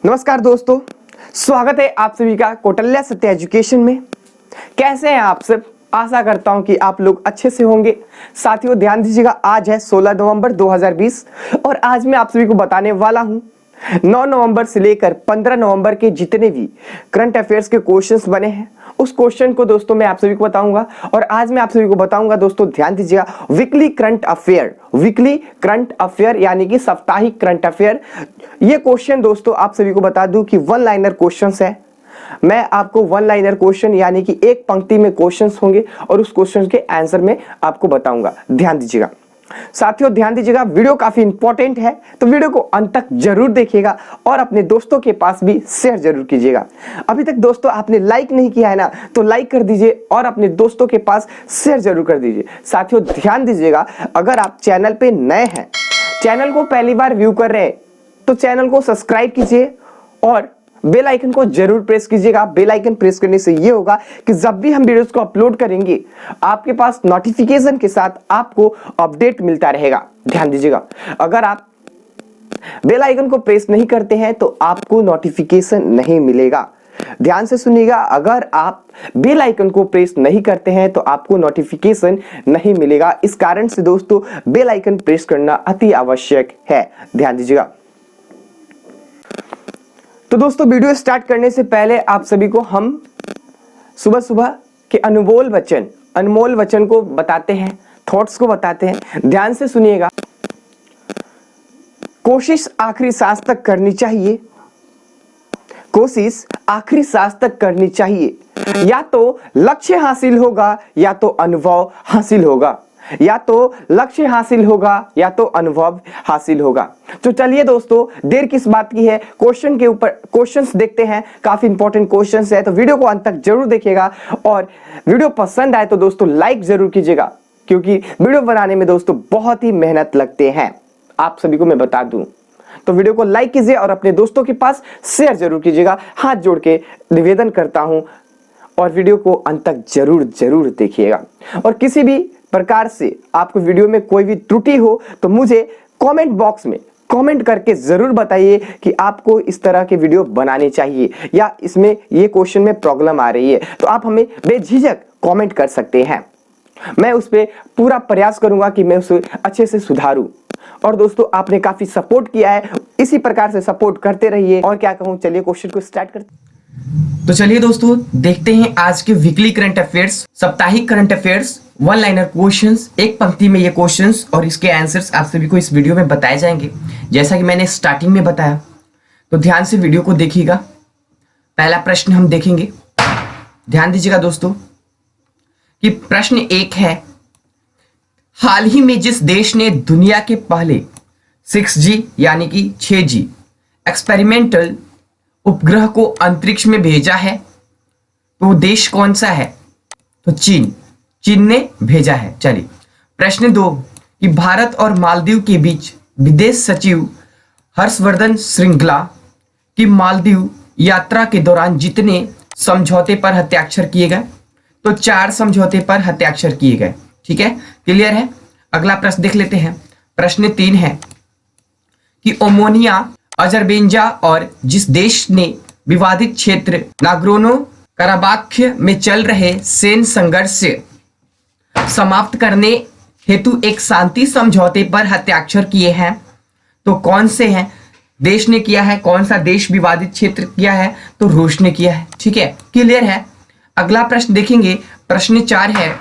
नमस्कार दोस्तों, स्वागत है आप सभी का कौटिल्य सत्य एजुकेशन में। कैसे हैं आप सब? आशा करता हूं कि आप लोग अच्छे से होंगे। साथियों ध्यान दीजिएगा, आज है 16 नवंबर 2020 और आज मैं आप सभी को बताने वाला हूं 9 नवंबर से लेकर 15 नवंबर के जितने भी करंट अफेयर्स के क्वेश्चंस बने हैं उस क्वेश्चन को दोस्तों मैं आप सभी को बताऊंगा। और आज मैं आप सभी को बताऊंगा दोस्तों, ध्यान दीजिएगा, वीकली करंट अफेयर यानी कि साप्ताहिक करंट अफेयर। ये क्वेश्चन दोस्तों आप सभी को बता दूं कि वन लाइनर क्वेश्चंस है। मैं आपको वन लाइनर क्वेश्चन यानी कि एक पंक्ति में क्वेश्चंस होंगे और उस क्वेश्चन के आंसर में आपको बताऊंगा। ध्यान दीजिएगा साथियों, ध्यान दीजिएगा, वीडियो काफी इंपॉर्टेंट है तो वीडियो को अंत तक जरूर देखिएगा और अपने दोस्तों के पास भी शेयर जरूर कीजिएगा। अभी तक दोस्तों आपने लाइक नहीं किया है ना, तो लाइक कर दीजिए और अपने दोस्तों के पास शेयर जरूर कर दीजिए। साथियों ध्यान दीजिएगा, अगर आप चैनल पे नए हैं, चैनल को पहली बार व्यू कर रहे हैं तो चैनल को सब्सक्राइब कीजिए और बेल आइकन को जरूर प्रेस कीजिएगा। बेल आइकन प्रेस करने से ये होगा कि जब भी हम वीडियोस को अपलोड करेंगे आपके पास नोटिफिकेशन के साथ आपको अपडेट मिलता रहेगा। ध्यान दीजिएगा, अगर आप बेल आइकन को प्रेस नहीं करते हैं तो आपको नोटिफिकेशन नहीं मिलेगा। ध्यान से सुनिएगा, अगर आप बेल आइकन को प्रेस नहीं करते हैं तो आपको नोटिफिकेशन नहीं मिलेगा। इस कारण से दोस्तों बेल आइकन प्रेस करना अति आवश्यक है। ध्यान दीजिएगा। तो दोस्तों वीडियो स्टार्ट करने से पहले आप सभी को हम सुबह सुबह के अनमोल वचन को बताते हैं, थॉट्स को बताते हैं। ध्यान से सुनिएगा, कोशिश आखिरी सांस तक करनी चाहिए। कोशिश आखिरी सांस तक करनी चाहिए। या तो लक्ष्य हासिल होगा या तो अनुभव हासिल होगा, या तो लक्ष्य हासिल होगा या तो अनुभव हासिल होगा। तो चलिए दोस्तों, देर किस बात की है, क्वेश्चन के ऊपर क्वेश्चंस देखते हैं। काफी इंपॉर्टेंट क्वेश्चंस है तो वीडियो को अंत तक जरूर देखिएगा और वीडियो पसंद आए तो दोस्तों लाइक जरूर कीजिएगा, क्योंकि वीडियो बनाने में दोस्तों बहुत ही मेहनत लगते हैं, आप सभी को मैं बता दूं। तो वीडियो को लाइक कीजिए और अपने दोस्तों के पास शेयर जरूर कीजिएगा। हाथ जोड़ के निवेदन करता हूं और वीडियो को अंत तक जरूर देखिएगा। और किसी भी प्रकार से आपको वीडियो में कोई भी त्रुटि हो तो मुझे कमेंट बॉक्स में कमेंट करके जरूर बताइए कि आपको इस तरह के वीडियो बनाने चाहिए या इसमें ये क्वेश्चन में प्रॉब्लम आ रही है, तो आप हमें बेझिझक कमेंट कर सकते हैं। मैं उस पर पूरा प्रयास करूंगा कि मैं उसे अच्छे से सुधारूं। और दोस्तों आपने काफी सपोर्ट किया है, इसी प्रकार से सपोर्ट करते रहिए। और क्या कहूं, चलिए क्वेश्चन को स्टार्ट करते। तो चलिए दोस्तों देखते हैं आज के वीकली करंट अफेयर्स, साप्ताहिक current affairs, one liner questions, एक पंक्ति में ये क्वेश्चंस और इसके आंसर्स आप सभी को इस वीडियो में बताए जाएंगे, जैसा कि मैंने स्टार्टिंग में बताया। तो ध्यान से वीडियो को देखिएगा। पहला प्रश्न हम देखेंगे। ध्यान दीजिएगा दोस्तों कि प्रश्न 1 है, हाल ही में जिस देश ने दुनिया के पहले 6G यानी कि 6G एक्सपेरिमेंटल उपग्रह को अंतरिक्ष में भेजा है, तो वो देश कौन सा है? तो चीन ने भेजा है। चलिए प्रश्न 2 कि भारत और मालदीव के बीच विदेश सचिव हर्षवर्धन श्रृंगला की मालदीव यात्रा के दौरान जितने समझौते पर हस्ताक्षर किए गए, तो 4 समझौते पर हस्ताक्षर किए गए। ठीक है, क्लियर है। अगला प्रश्न देख लेते हैं। प्रश्न 3 है कि ओमोनिया अजरबैजान और जिस देश ने विवादित क्षेत्र नागोर्नो कराबाख में चल रहे सैन्य संघर्ष समाप्त करने हेतु एक शांति समझौते पर हस्ताक्षर किए हैं, तो कौन से हैं देश ने किया है? कौन सा देश विवादित क्षेत्र किया है? तो रूस ने किया है। ठीक है, क्लियर है। अगला प्रश्न देखेंगे। प्रश्न 4 है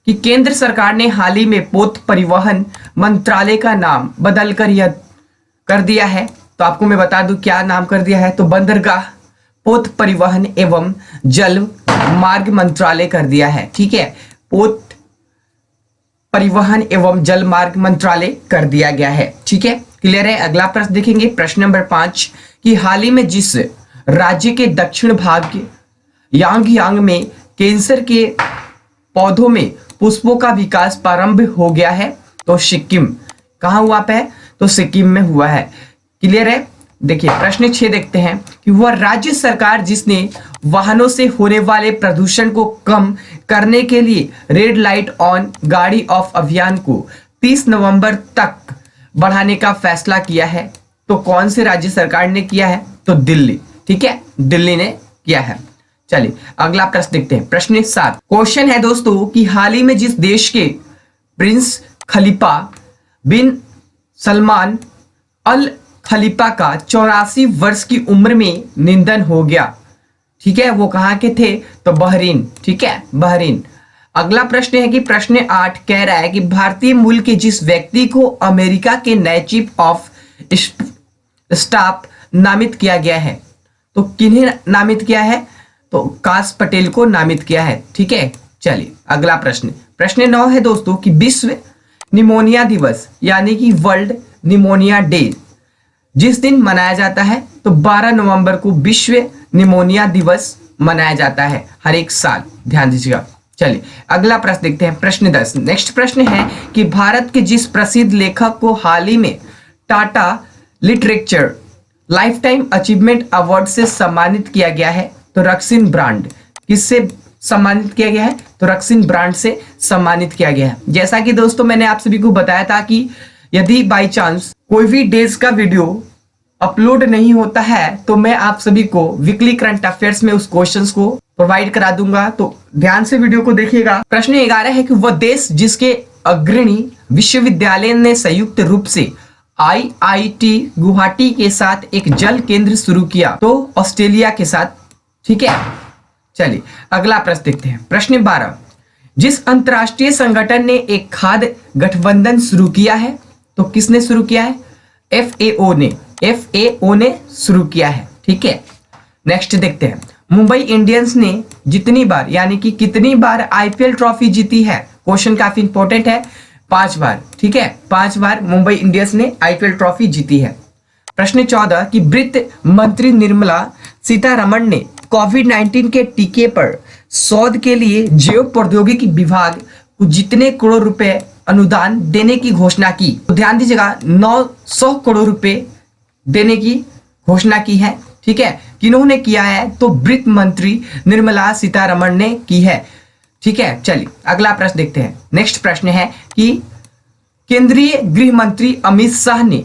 कि केंद्र सरकार ने हाल ही में पोत परिवहन मंत्रालय का नाम बदल कर दिया है, तो आपको मैं बता दूं क्या नाम कर दिया है। तो बंदरगाह पोत परिवहन एवं जल मार्ग मंत्रालय कर दिया है। ठीक है, पोत परिवहन एवं जल मार्ग मंत्रालय कर दिया गया है। ठीक है, क्लियर है। अगला प्रश्न देखेंगे। प्रश्न नंबर 5 कि हाल ही में जिस राज्य के दक्षिण भाग यांग में कैंसर के पौधों में पुष्पों का विकास प्रारंभ हो गया है, तो सिक्किम। कहाँ हुआ पे? तो सिक्किम में हुआ है। क्लियर है। देखिए प्रश्न 6 देखते हैं कि वह राज्य सरकार जिसने वाहनों से होने वाले प्रदूषण को कम करने के लिए रेड लाइट ऑन गाड़ी ऑफ अभियान को 30 नवंबर तक बढ़ाने का फैसला किया है, तो कौन से राज्य सरकार ने किया है? तो दिल्ली, ठीक है, दिल्ली ने किया है। चलिए अगला प्रश्न देखते हैं। प्रश्न 7 क्वेश्चन है दोस्तों कि हाल ही में जिस देश के प्रिंस खलीफा बिन सलमान अल खलीफा का 84 वर्ष की उम्र में निधन हो गया, ठीक है, वो कहाँ के थे, तो बहरीन, ठीक है, बहरीन। अगला प्रश्न है कि प्रश्न 8 कह रहा है कि भारतीय मूल के जिस व्यक्ति को अमेरिका के नए चीफ ऑफ स्टाफ नामित किया गया है, तो किन्हें नामित किया है, तो काश पटेल को नामित किया है, ठीक है। चलिए अगला प्रश्न, प्रश्न 9 है दोस्तों कि विश्व निमोनिया दिवस यानी कि वर्ल्ड निमोनिया डे जिस दिन मनाया जाता है, तो 12 नवंबर को विश्व निमोनिया दिवस मनाया जाता है हर एक साल, ध्यान दीजिएगा। चलिए अगला प्रश्न देखते हैं। प्रश्न 10 नेक्स्ट प्रश्न है कि भारत के जिस प्रसिद्ध लेखक को हाल ही में Tata literature life time achievement award से सम्मानित किया गया है, तो रस्किन ब्रांड। किससे सम्मानित किया गया है, तो रस्किन ब्रांड से सम्मानित किया गया है। जैसा कि दोस्तों मैंने आप सभी को बताया था कि यदि बाई चांस कोई भी डेज का वीडियो अपलोड नहीं होता है तो मैं आप सभी को वीकली करंट अफेयर्स में उस क्वेश्चंस को प्रोवाइड करा दूंगा, तो ध्यान से वीडियो को देखिएगा। प्रश्न 11 है कि वह देश जिसके अग्रणी विश्वविद्यालय ने संयुक्त रूप से IIT गुवाहाटी के साथ एक जल केंद्र शुरू किया, तो ऑस्ट्रेलिया के साथ, ठीक है। चलिए अगला प्रश्न देखते हैं। प्रश्न 12 जिस अंतरराष्ट्रीय संगठन ने एक खाद्य गठबंधन शुरू किया है, तो किसने शुरू किया है, FAO ने शुरू किया है, ठीक है। नेक्स्ट देखते हैं। मुंबई इंडियंस ने जितनी बार यानी कि कितनी बार IPL ट्रॉफी जीती है, क्वेश्चन काफी इंपॉर्टेंट है, 5 बार, ठीक है, 5 बार मुंबई इंडियंस ने IPL ट्रॉफी जीती है। प्रश्न 14 कि वित्त मंत्री निर्मला सीतारमण ने कोविड-19 के टीके पर शोध के लिए जैव प्रौद्योगिकी विभाग को जितने करोड़ रुपए अनुदान देने की घोषणा की, तो ध्यान दीजिएगा 900 करोड़ रुपए देने की घोषणा की है, ठीक है। किन्होंने किया है, तो वित्त मंत्री निर्मला सीतारमण ने की है, ठीक है। चलिए अगला प्रश्न देखते हैं। नेक्स्ट प्रश्न है कि केंद्रीय गृह मंत्री अमित शाह ने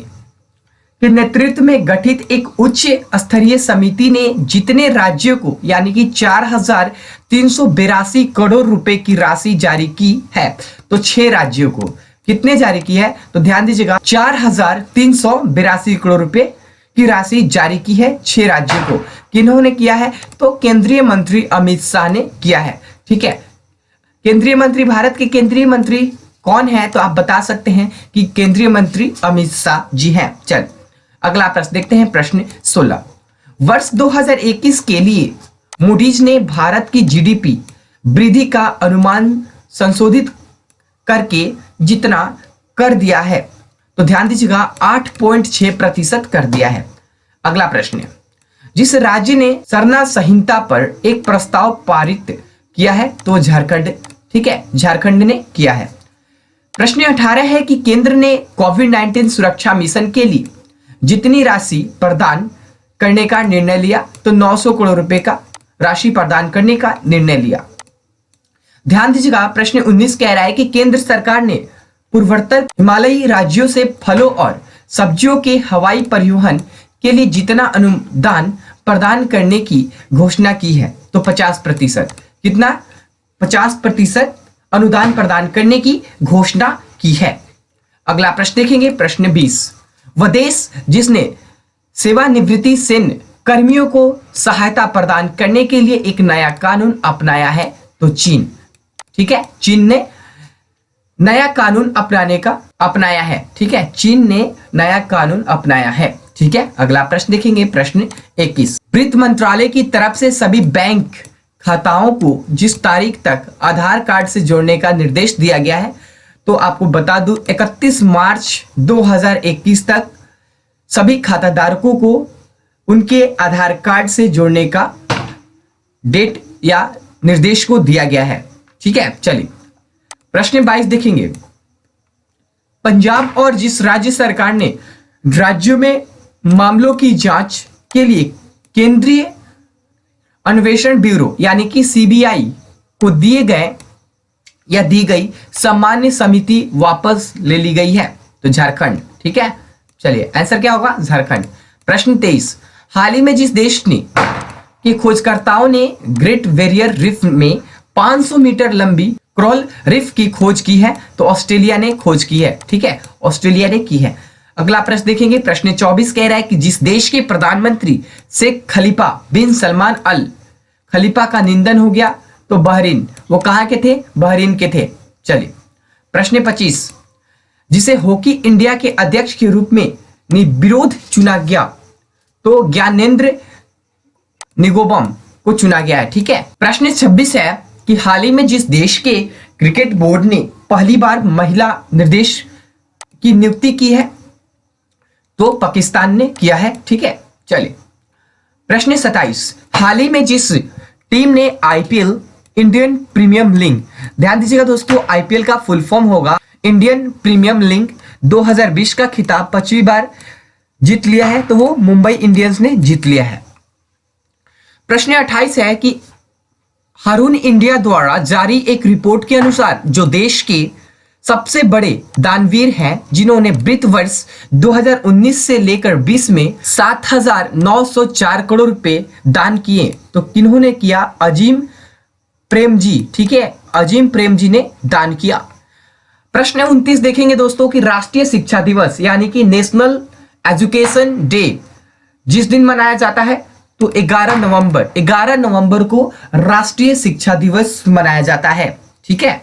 के नेतृत्व में गठित एक उच्च स्तरीय समिति ने जितने राज्यों को यानी कि 4,382 करोड़ रुपए की राशि जारी की है, तो 6 राज्यों को कितने जारी की है, तो ध्यान दीजिएगा 4,382 करोड़ रुपए की राशि जारी की है 6 राज्यों को। किन्होंने किया है, तो केंद्रीय मंत्री अमित शाह ने किया है, ठीक है। केंद्रीय मंत्री, भारत के केंद्रीय मंत्री कौन है, तो आप बता सकते हैं कि केंद्रीय मंत्री अमित शाह जी हैं। चल अगला प्रश्न देखते हैं। प्रश्न 16 वर्ष 2021 के लिए मूडीज ने भारत की GDP वृद्धि का अनुमान संशोधित करके जितना कर दिया है, तो ध्यान दीजिएगा 8.6% कर दिया है। अगला प्रश्न है जिस राज्य ने सरना संहिता पर एक प्रस्ताव पारित किया है, तो झारखंड, ठीक है, झारखंड ने किया है। प्रश्न 18 है कि केंद्र ने कोविड-19 सुरक्षा मिशन के लिए जितनी राशि प्रदान करने का निर्णय लिया, तो 900 करोड़ रुपए का राशि प्रदान करने का निर्णय लिया। ध्यान दीजिएगा प्रश्न 19 कह रहा है कि केंद्र सरकार ने पूर्वोत्तर हिमालयी राज्यों से फलों और सब्जियों के हवाई परिवहन के लिए जितना अनुदान प्रदान करने की घोषणा की है, तो 50%, कितना, 50% अनुदान प्रदान करने की घोषणा की है। अगला प्रश्न देखेंगे। प्रश्न 20 वह देश जिसने सेवानिवृत्ति सैन्य कर्मियों को सहायता प्रदान करने के लिए एक नया कानून अपनाया है, तो चीन, ठीक है, चीन ने नया कानून अपनाया है, ठीक है, चीन ने नया कानून अपनाया है, ठीक है। अगला प्रश्न देखेंगे। प्रश्न 21 वित्त मंत्रालय की तरफ से सभी बैंक खाताओं को जिस तारीख तक आधार कार्ड से जोड़ने का निर्देश दिया गया है, तो आपको बता दूं 31 मार्च 2021 तक सभी खाताधारकों को उनके आधार कार्ड से जोड़ने का डेट या निर्देश को दिया गया है, ठीक है। चलिए प्रश्न 22 देखेंगे। पंजाब और जिस राज्य सरकार ने राज्यों में मामलों की जांच के लिए केंद्रीय अन्वेषण ब्यूरो यानी कि CBI को दिए गए या दी गई सामान्य समिति वापस ले ली गई है, तो झारखंड, ठीक है। चलिए आंसर क्या होगा, झारखंड। प्रश्न 23 हाल ही में जिस देश ने के खोजकर्ताओं ने ग्रेट बैरियर रीफ में 500 मीटर लंबी कोरल रीफ की खोज की है, तो ऑस्ट्रेलिया ने खोज की है। ठीक है, ऑस्ट्रेलिया ने की है। अगला प्रश्न देखेंगे, प्रश्न 24 कह रहा है कि जिस देश के प्रधानमंत्री शेख खलीफा बिन सलमान अल खलीफा का निधन हो गया, तो बहरीन। वो कहाँ के थे? बहरीन के थे। चलिए प्रश्न 25, जिसे हॉकी इंडिया के अध्यक्ष के रूप में निर्विरोध चुना गया, तो ज्ञानेंद्र निगोबम को चुना गया है। ठीक है, प्रश्न 26 है कि हाल ही में जिस देश के क्रिकेट बोर्ड ने पहली बार महिला निर्देशक की नियुक्ति की है, तो पाकिस्तान ने किया है। ठीक है, चलिए प्रश्न 27, हाल ही में जिस टीम ने आईपीएल इंडियन प्रीमियम लीग, ध्यान दीजिएगा दोस्तों, आईपीएल का फुल फॉर्म होगा इंडियन प्रीमियम लीग 2020 का खिताब 5वीं बार जीत लिया है, तो वो मुंबई इंडियंस ने जीत लिया है। प्रश्न 28 है कि हारून इंडिया द्वारा जारी एक रिपोर्ट के अनुसार जो देश के सबसे बड़े दानवीर हैं, जिन्होंने वित्त वर्ष 2019 से लेकर 20 में 7,904 करोड़ रुपए दान किए, तो किन्होंने किया? अजीम प्रेमजी। ठीक है, अजीम प्रेमजी ने दान किया। प्रश्न 29 देखेंगे दोस्तों कि राष्ट्रीय शिक्षा दिवस यानी कि नेशनल एजुकेशन डे जिस दिन मनाया जाता है, तो 11 नवंबर को राष्ट्रीय शिक्षा दिवस मनाया जाता है। ठीक है,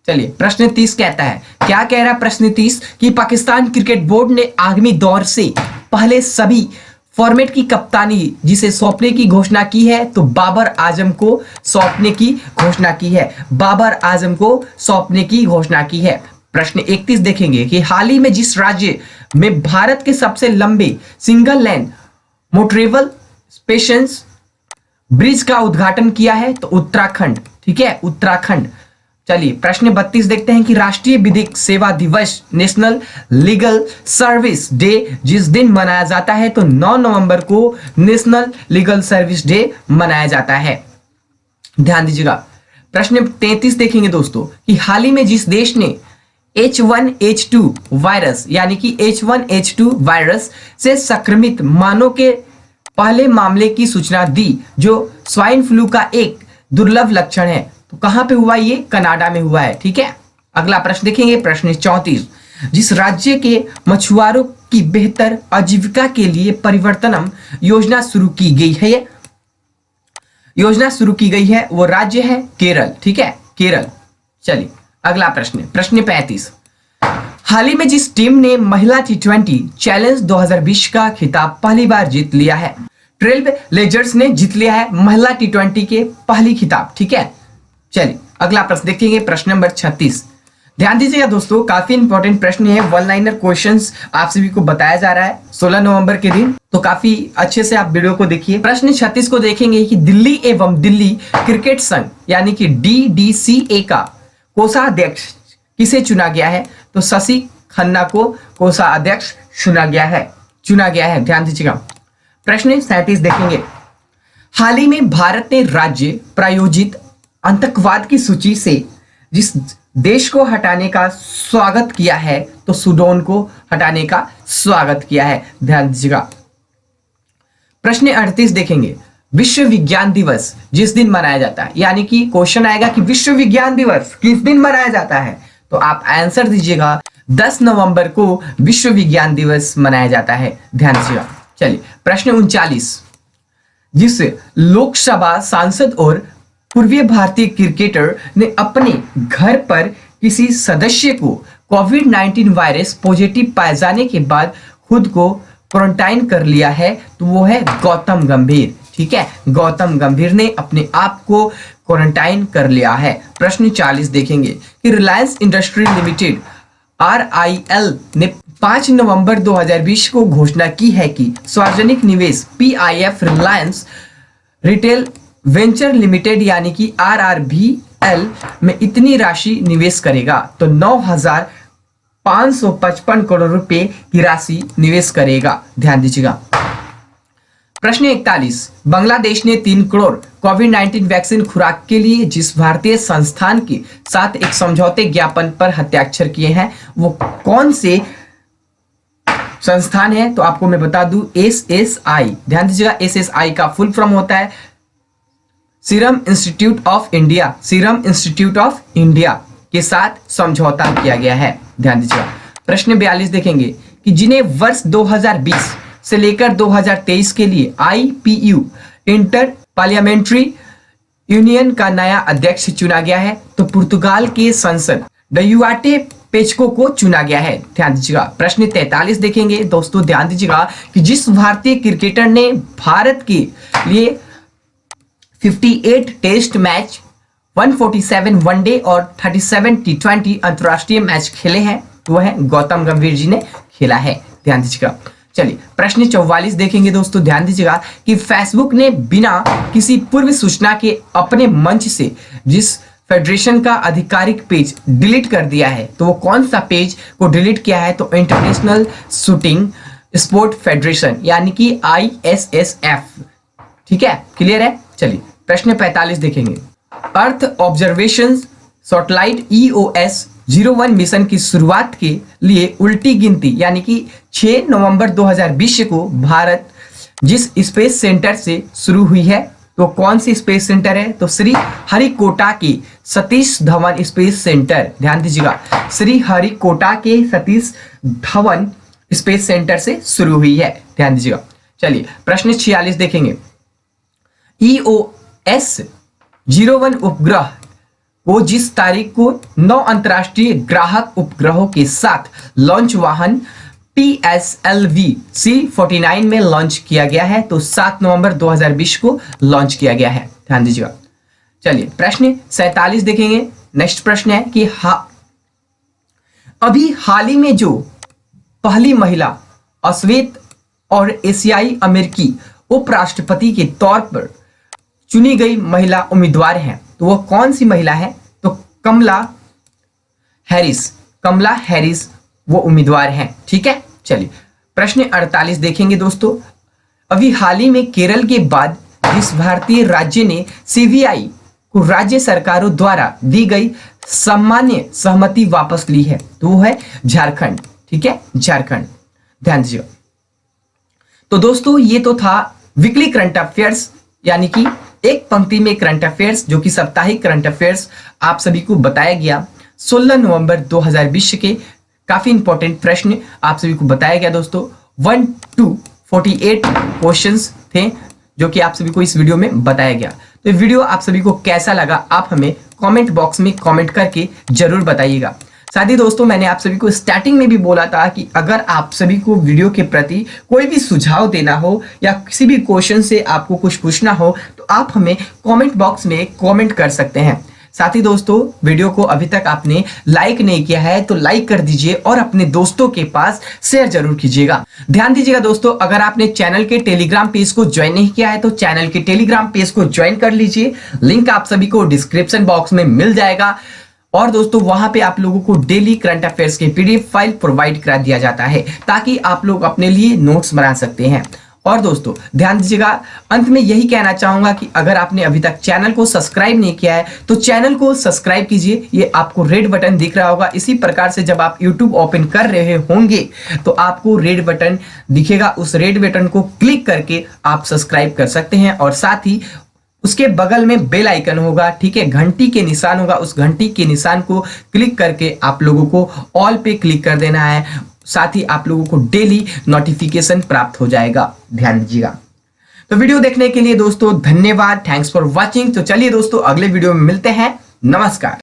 चलिए प्रश्न 30 कहता है, क्या कह रहा है प्रश्न 30 कि पाकिस्तान क्रिकेट बोर्ड ने आगामी दौर से पहले सभी फॉर्मेट की कप्तानी जिसे सौंपने की घोषणा की है, तो बाबर आजम को सौंपने की घोषणा की है। बाबर आजम को सौंपने की घोषणा की है। प्रश्न 31 देखेंगे कि हाल ही में जिस राज्य में भारत के सबसे लंबे single lane motorable special bridge का उद्घाटन किया है, तो उत्तराखंड। ठीक है, उत्तराखंड। चलिए प्रश्न 32 देखते हैं कि राष्ट्रीय विधिक सेवा दिवस नेशनल लीगल सर्विस डे जिस दिन मनाया जाता है, तो 9 नवंबर को नेशनल लीगल सर्विस डे मनाया जाता है। ध्यान दीजिएगा। प्रश्न 33 देखेंगे दोस्तों कि हाल ही में जिस देश ने H1H2 वायरस यानी कि H1H2 वायरस से संक्रमित मानव के पहले मामले की सूचना दी, जो स्वाइन फ्लू का एक दुर्लभ लक्षण है, तो कहां पे हुआ? ये कनाडा में हुआ है। ठीक है, अगला प्रश्न देखेंगे, प्रश्न 34, जिस राज्य के मछुआरों की बेहतर आजीविका के लिए परिवर्तनम योजना शुरू की गई है, वो राज्य है केरल। ठीक है, केरल। चलिए अगला प्रश्न, प्रश्न 35, हाल ही में जिस टीम ने महिला T20 चैलेंज 2020 का खिताब पहली बार जीत लिया है, ट्रेल ब्लेजर्स ने जीत लिया है महिला T20 के पहली खिताब। ठीक है, चलिए अगला प्रश्न देखेंगे, प्रश्न नंबर 36। ध्यान दीजिएगा दोस्तों, काफी इंपॉर्टेंट प्रश्न है, वन लाइनर क्वेश्चंस आप सभी को बताया जा रहा है 16 नवंबर के दिन, तो काफी अच्छे से आप वीडियो को देखिए। प्रश्न 36 को देखेंगे कि दिल्ली एवं दिल्ली क्रिकेट संघ यानी कि DDCA का कोषाध्यक्ष किसे चुना गया है, तो शशि खन्ना को कोषाध्यक्ष चुना गया है। ध्यान दीजिएगा। प्रश्न 37 देखेंगे, हाल ही में भारत ने राज्य प्रायोजित आतंकवाद की सूची से जिस देश को हटाने का स्वागत किया है, तो सूडान को हटाने का स्वागत किया है। ध्यान दीजिएगा। प्रश्न 38 देखेंगे, विश्व विज्ञान दिवस जिस दिन मनाया जाता है, यानी कि क्वेश्चन आएगा कि विश्व विज्ञान दिवस किस दिन मनाया जाता है, तो आप आंसर दीजिएगा 10 नवंबर को विश्व विज्ञान दिवस मनाया जाता है। ध्यान दीजिएगा। चलिए प्रश्न 39, जिस लोकसभा सांसद और पूर्वीय भारतीय क्रिकेटर ने अपने घर पर किसी सदस्य को कोविड-19 वायरस पॉजिटिव पाए जाने के बाद खुद को क्वारंटाइन कर लिया है, तो वो है गौतम गंभीर। ठीक है, गौतम गंभीर ने अपने आप को क्वारंटाइन कर लिया है। प्रश्न 40 देखेंगे कि रिलायंस इंडस्ट्री लिमिटेड RIL ने 5 नवंबर 2020 को घोषणा की है कि सार्वजनिक निवेश PIF Reliance retail venture limited यानी कि RRVL में इतनी राशि निवेश करेगा, तो 9,555 करोड़ रुपए की राशि निवेश करेगा। ध्यान दीजिएगा। प्रश्न 41, बांग्लादेश ने 3 करोड़ कोविड-19 वैक्सीन खुराक के लिए जिस भारतीय संस्थान के साथ एक समझौते ज्ञापन पर हस्ताक्षर किए हैं, वो कौन से संस्थान है तो आपको मैं बता दूं SSI, ध्यान दीजिएगा SSI का फुल फॉर्म होता है serum institute of India, serum institute of India के साथ समझौता किया गया है। ध्यान दीजिएगा। प्रश्न 42 देखेंगे कि जिन्हें वर्ष 2020 से लेकर 2023 के लिए IPU इंटर पार्लियामेंट्री यूनियन का नया अध्यक्ष चुना गया है तो पुर्तगाल के संसद डयुआटे पेचको को चुना गया है। ध्यान दीजिएगा। प्रश्न 43 देखेंगे दोस्तों, ध्यान दीजिएगा कि जिस भारतीय क्रिकेटर ने भारत के लिए 58 टेस्ट मैच, 147 वनडे और 37 T20 अंतरराष्ट्रीय मैच खेले हैं तो वह गौतम गंभीर जी ने खेला है। ध्यान दीजिएगा। चलिए प्रश्न 44 देखेंगे दोस्तों, ध्यान दीजिएगा कि फेसबुक ने बिना किसी पूर्व सूचना के अपने मंच से जिस फेडरेशन का आधिकारिक पेज डिलीट कर दिया है तो वो कौन सा पेज को डिलीट किया है, तो इंटरनेशनल शूटिंग स्पोर्ट फेडरेशन यानी कि ISSF। ठीक है, क्लियर है। चलिए प्रश्न 45 देखेंगे। Earth observation satellite EOS 01 mission की शुरुआत के लिए उल्टी गिनती यानी कि 6 नवंबर 2020 को भारत जिस स्पेस सेंटर से शुरू हुई है तो कौन सी स्पेस सेंटर है, तो श्री हरिकोटा के सतीश धवन स्पेस सेंटर। ध्यान दीजिएगा, श्री हरिकोटा के सतीश धवन स्पेस सेंटर से शुरू हुई है। ध्यान दीजिएगा। चलिए प्रश्न 46 देखेंगे। EOS 01 उपग्रह को जिस तारीख को 9 अंतरराष्ट्रीय ग्राहक उपग्रहों के साथ लॉन्च वाहन PSLV C49 में लॉन्च किया गया है तो 7 नवंबर 2020 को लॉन्च किया गया है। ध्यान दीजिएगा। चलिए प्रश्न 47 देखेंगे। नेक्स्ट प्रश्न है कि अभी हाल ही में जो पहली महिला अश्वेत और एशियाई अमेरिकी उपराष्ट्रपति के तौर पर चुनी गई महिला उम्मीदवार हैं तो वह कौन सी महिला है, तो कमला हैरिस वो उम्मीदवार हैं। ठीक है। चलिए प्रश्न 48 देखेंगे दोस्तों। अभी हाल ही में केरल के बाद जिस भारतीय राज्य ने CBI को राज्य सरकारों द्वारा दी गई सामान्य सहमति वापस ली है तो वो है झारखंड। ठीक है, झारखंड। ध्यान दीजिए। तो दोस्तों ये तो था वीकली करंट अफेयर्स यानी कि एक पंक्ति में करंट अफेयर्स जो कि साप्ताहिक करंट अफेयर्स आप सभी को बताया गया। 16 नवंबर 2020 के काफी इंपॉर्टेंट प्रश्न आप सभी को बताया गया दोस्तों। 1 to 48 क्वेश्चंस थे जो कि आप सभी को इस वीडियो में बताया गया। तो ये वीडियो आप सभी को कैसा लगा आप हमें कमेंट बॉक्स में कमेंट करके जरूर बताइएगा। साथ ही दोस्तों मैंने आप सभी को स्टार्टिंग में भी बोला था कि अगर आप सभी को वीडियो के प्रति कोई भी सुझाव देना हो या किसी भी क्वेश्चन से आपको कुछ पूछना हो तो आप हमें कमेंट बॉक्स में कमेंट कर सकते हैं। साथ ही दोस्तों वीडियो को अभी तक आपने लाइक नहीं किया है तो लाइक कर दीजिए और अपने दोस्तों के पास शेयर जरूर कीजिएगा। ध्यान दीजिएगा दोस्तों, अगर आपने चैनल के टेलीग्राम पेज को ज्वाइन नहीं किया है तो चैनल के टेलीग्राम पेज को ज्वाइन कर लीजिए। लिंक आप सभी को डिस्क्रिप्शन बॉक्स में मिल जाएगा। और दोस्तों वहां पे आप लोगों को डेली करंट अफेयर्स के PDF फाइल प्रोवाइड करा दिया जाता है ताकि आप लोग अपने लिए नोट्स बना सकते हैं। और दोस्तों ध्यान दीजिएगा, अंत में यही कहना चाहूंगा कि अगर आपने अभी तक चैनल को सब्सक्राइब नहीं किया है तो चैनल को सब्सक्राइब कीजिए। ये आपको रेड बटन दिख रहा होगा। इसी प्रकार से जब आप YouTube ओपन कर रहे होंगे तो आपको रेड बटन दिखेगा। उस रेड बटन को क्लिक करके आप सब्सक्राइब कर सकते हैं और साथ ही उसके बगल में बेल आइकन होगा। ठीक है, घंटी के निशान होगा। उस घंटी के निशान को क्लिक करके आप लोगों को ऑल पे क्लिक कर देना है। साथ ही आप लोगों को डेली नोटिफिकेशन प्राप्त हो जाएगा। ध्यान दीजिएगा। तो वीडियो देखने के लिए दोस्तों धन्यवाद। Thanks for watching. तो चलिए दोस्तों अगले वीडियो में मिलते हैं। नमस्कार।